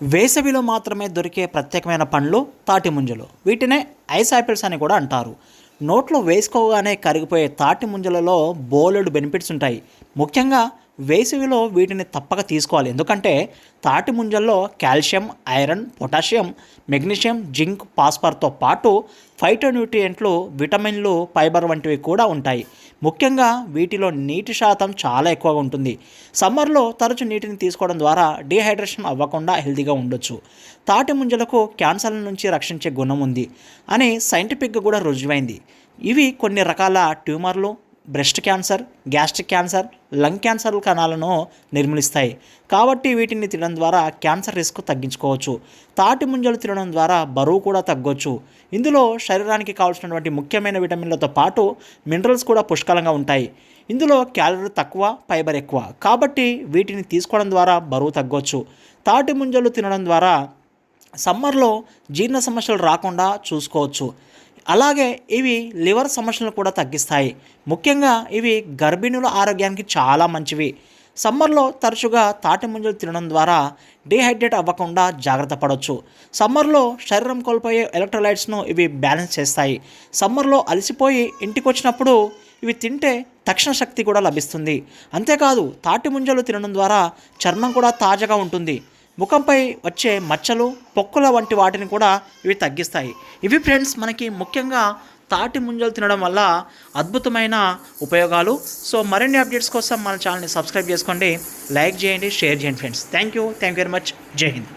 వేసవిలో మాత్రమే దొరికే ప్రత్యేకమైన పండ్లు తాటి ముంజలు. వీటినే ఐస్ యాపిల్స్ అని కూడా అంటారు. నోట్లో వేసుకోగానే కరిగిపోయే తాటి ముంజలలో బోలెడు బెనిఫిట్స్ ఉంటాయి. ముఖ్యంగా వేసవిలో వీటిని తప్పక తీసుకోవాలి. ఎందుకంటే తాటి ముంజల్లో calcium, iron, potassium, magnesium, zinc, ఫాస్ఫర్తో పాటు ఫైటోన్యూట్రియంట్లు, విటమిన్లు, ఫైబర్ వంటివి కూడా ఉంటాయి. ముఖ్యంగా వీటిలో నీటి శాతం చాలా ఎక్కువగా ఉంటుంది. సమ్మర్లో తరచు నీటిని తీసుకోవడం ద్వారా డీహైడ్రేషన్ అవ్వకుండా హెల్తీగా ఉండొచ్చు. తాటి ముంజలకు క్యాన్సర్ల నుంచి రక్షించే గుణం ఉంది అని సైంటిఫిక్గా కూడా రుజువైంది. ఇవి కొన్ని రకాల ట్యూమర్లు, breast cancer, gastric cancer, lung cancer కణాలను నిర్మూలిస్తాయి. కాబట్టి వీటిని తినడం ద్వారా క్యాన్సర్ రిస్క్ తగ్గించుకోవచ్చు. తాటి ముంజలు తినడం ద్వారా బరువు కూడా తగ్గొచ్చు. ఇందులో శరీరానికి కావాల్సినటువంటి ముఖ్యమైన విటమిన్లతో పాటు మినరల్స్ కూడా పుష్కలంగా ఉంటాయి. ఇందులో క్యాలరీ తక్కువ, ఫైబర్ ఎక్కువ. కాబట్టి వీటిని తీసుకోవడం ద్వారా బరువు తగ్గొచ్చు. తాటి ముంజలు తినడం ద్వారా సమ్మర్లో జీర్ణ సమస్యలు రాకుండా చూసుకోవచ్చు. అలాగే ఇవి లివర్ సమస్యలను కూడా తగ్గిస్తాయి. ముఖ్యంగా ఇవి గర్భిణుల ఆరోగ్యానికి చాలా మంచివి. సమ్మర్లో తరచుగా తాటి ముంజలు తినడం ద్వారా డీహైడ్రేట్ అవ్వకుండా జాగ్రత్త పడవచ్చు. సమ్మర్లో శరీరం కోల్పోయే ఎలక్ట్రోలైట్స్ను ఇవి బ్యాలెన్స్ చేస్తాయి. సమ్మర్లో అలసిపోయి ఇంటికి వచ్చినప్పుడు ఇవి తింటే తక్షణ శక్తి కూడా లభిస్తుంది. అంతేకాదు తాటి ముంజలు తినడం ద్వారా చర్మం కూడా తాజాగా ఉంటుంది. ముఖంపై వచ్చే మచ్చలు, పొక్కుల వంటి వాటిని కూడా ఇవి తగ్గిస్తాయి. ఇవి ఫ్రెండ్స్ మనకి ముఖ్యంగా తాటి ముంజలు తినడం వల్ల అద్భుతమైన ఉపయోగాలు. సో మరిన్ని అప్డేట్స్ కోసం మన ఛానల్ని సబ్స్క్రైబ్ చేసుకోండి, లైక్ చేయండి, షేర్ చేయండి friends. Thank you very much. జై హింద్.